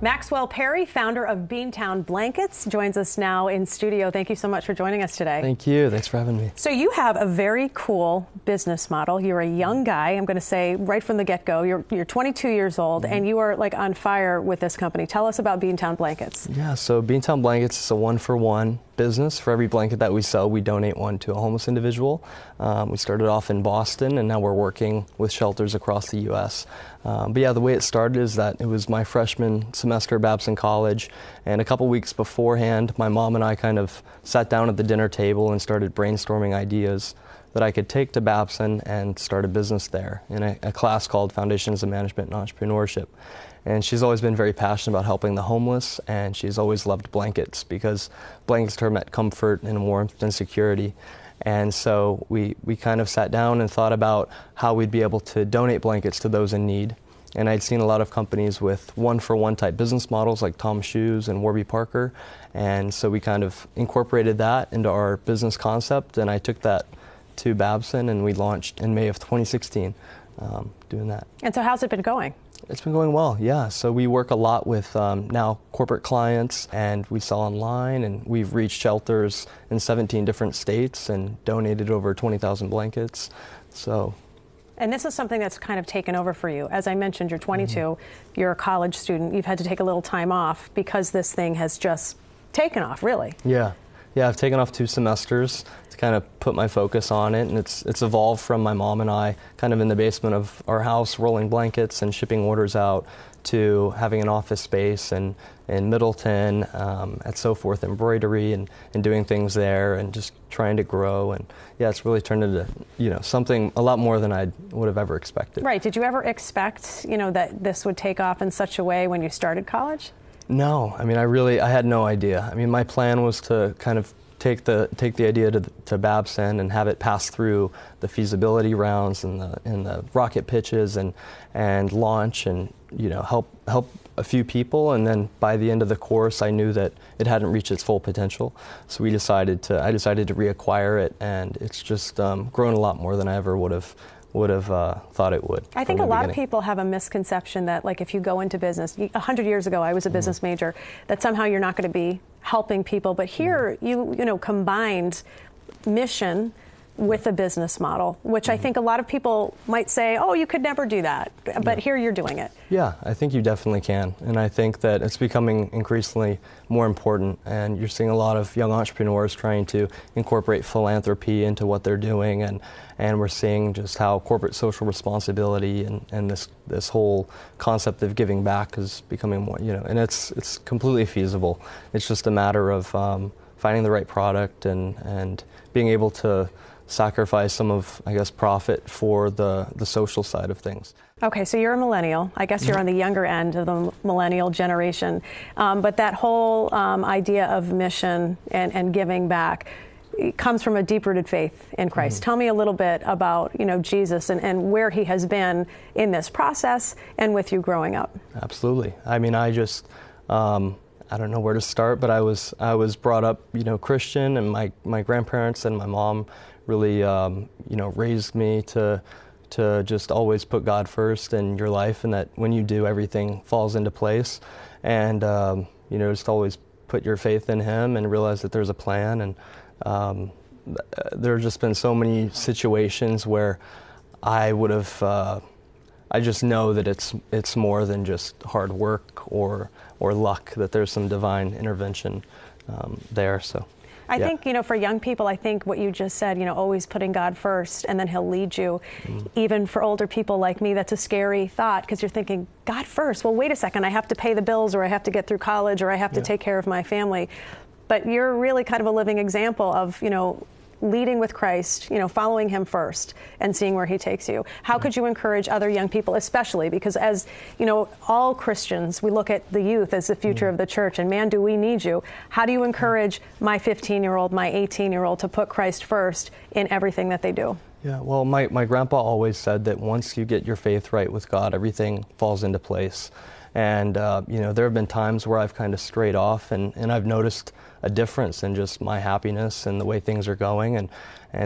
Maxwell Perry, founder of Beantown Blankets, joins us now in studio. Thank you so much for joining us today. Thank you. Thanks for having me. So you have a very cool business model. You're a young guy, I'm going to say right from the get-go. You're 22 years old, and you are like on fire with this company. Tell us about Beantown Blankets. Yeah, so Beantown Blankets is a one-for-one business. For every blanket that we sell, we donate one to a homeless individual. We started off in Boston, and now we're working with shelters across the U.S. But yeah, the way it started is that it was my freshman semester at Babson College, and a couple weeks beforehand, my mom and I kind of sat down at the dinner table and started brainstorming ideas that I could take to Babson and start a business there in a class called Foundations of Management and Entrepreneurship. And she's always been very passionate about helping the homeless, and she's always loved blankets because blankets to her meant comfort and warmth and security. And so we kind of sat down and thought about how we'd be able to donate blankets to those in need. And I'd seen a lot of companies with one-for-one type business models like Tom Shoes and Warby Parker. And so we kind of incorporated that into our business concept, and I took that to Babson, and we launched in May of 2016 doing that. And so how's it been going? It's been going well, yeah. So we work a lot with now corporate clients, and we sell online, and we've reached shelters in 17 different states and donated over 20,000 blankets. So. And this is something that's kind of taken over for you. As I mentioned, you're 22, you're a college student, you've had to take a little time off because this thing has just taken off, really. Yeah, I've taken off 2 semesters to kind of put my focus on it, and it's evolved from my mom and I kind of in the basement of our house rolling blankets and shipping orders out to having an office space in Middleton at So Forth Embroidery and doing things there and just trying to grow. And yeah, it's really turned into something a lot more than I would have ever expected. Right. Did you ever expect that this would take off in such a way when you started college? No, I mean, I had no idea. I mean, my plan was to kind of take the idea to Babson and have it pass through the feasibility rounds and the rocket pitches and launch and help a few people, and then by the end of the course I knew that it hadn't reached its full potential, so I decided to reacquire it, and it's just grown a lot more than I ever would have thought it would. I think a lot of people have a misconception that, like, if you go into business, 100 years ago I was a business major, that somehow you're not going to be helping people. But here you combined mission with a business model, which I think a lot of people might say, oh, you could never do that. But here you're doing it. Yeah, I think you definitely can. And I think that it's becoming increasingly more important. And you're seeing a lot of young entrepreneurs trying to incorporate philanthropy into what they're doing. And we're seeing just how corporate social responsibility and this whole concept of giving back is becoming more, and it's completely feasible. It's just a matter of finding the right product and being able to sacrifice some of, I guess, profit for the social side of things. Okay, so you're a millennial. I guess you're on the younger end of the millennial generation. But that whole idea of mission and giving back, it comes from a deep-rooted faith in Christ. Tell me a little bit about, Jesus and where he has been in this process and with you growing up. Absolutely. I mean, I just, I don't know where to start, but I was brought up, Christian, and my grandparents and my mom really, raised me to just always put God first in your life, and that when you do, everything falls into place. And, just always put your faith in him and realize that there's a plan. And there have just been so many situations where I would have, I just know that it's more than just hard work or luck, that there's some divine intervention there. So. I think, for young people, I think what you just said, always putting God first, and then he'll lead you. Even for older people like me, that's a scary thought, because you're thinking, God first? Well, wait a second, I have to pay the bills, or I have to get through college, or I have to take care of my family. But you're really kind of a living example of, leading with Christ, following him first and seeing where he takes you. How could you encourage other young people, especially because, as all Christians, we look at the youth as the future of the church, and man, do we need you. How do you encourage my 15-year-old, my 18-year-old to put Christ first in everything that they do? Yeah, well, my grandpa always said that once you get your faith right with God, everything falls into place. And, there have been times where I've kind of strayed off, and I've noticed a difference in just my happiness and the way things are going. And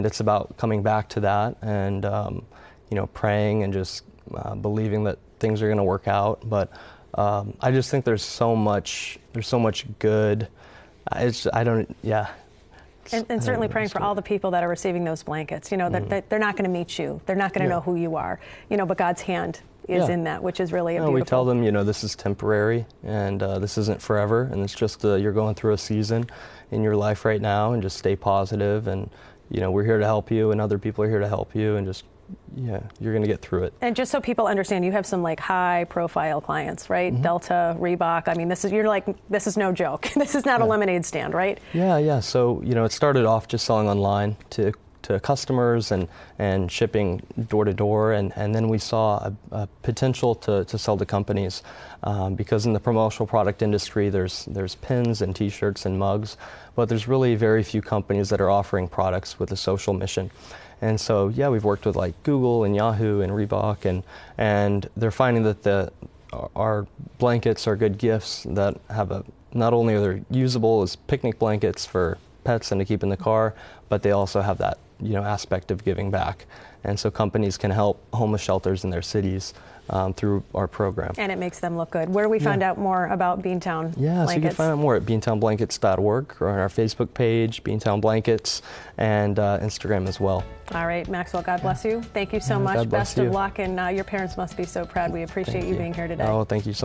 it's about coming back to that and, praying and just believing that things are going to work out. But I just think there's so much good. I don't, yeah. And certainly praying for all the people that are receiving those blankets. You know, that they're not going to meet you. They're not going to know who you are. You know, but God's hand is in that, which is really a beautiful. We tell them, you know, this is temporary, and this isn't forever, and it's just you're going through a season in your life right now, and just stay positive, and you know, we're here to help you, and other people are here to help you, and just, yeah, you're going to get through it. And just so people understand, you have some like high-profile clients, right? Delta, Reebok. I mean, this is no joke. This is not a lemonade stand, right? Yeah. So, you know, it started off just selling online to customers and shipping door to door, and then we saw a potential to sell to companies, because in the promotional product industry there's pins and t-shirts and mugs, but there's really very few companies that are offering products with a social mission. And so, yeah, we've worked with like Google and Yahoo and Reebok, and they're finding that our blankets are good gifts that have not only are they usable as picnic blankets for pets and to keep in the car, but they also have that, you know, aspect of giving back. And so companies can help homeless shelters in their cities through our program. And it makes them look good. Where do we find out more about Beantown Blankets? So you can find out more at beantownblankets.org or on our Facebook page, Beantown Blankets, and Instagram as well. All right, Maxwell, God bless you. Thank you so much. Best of luck, and your parents must be so proud. We appreciate you being here today. Oh, thank you so much.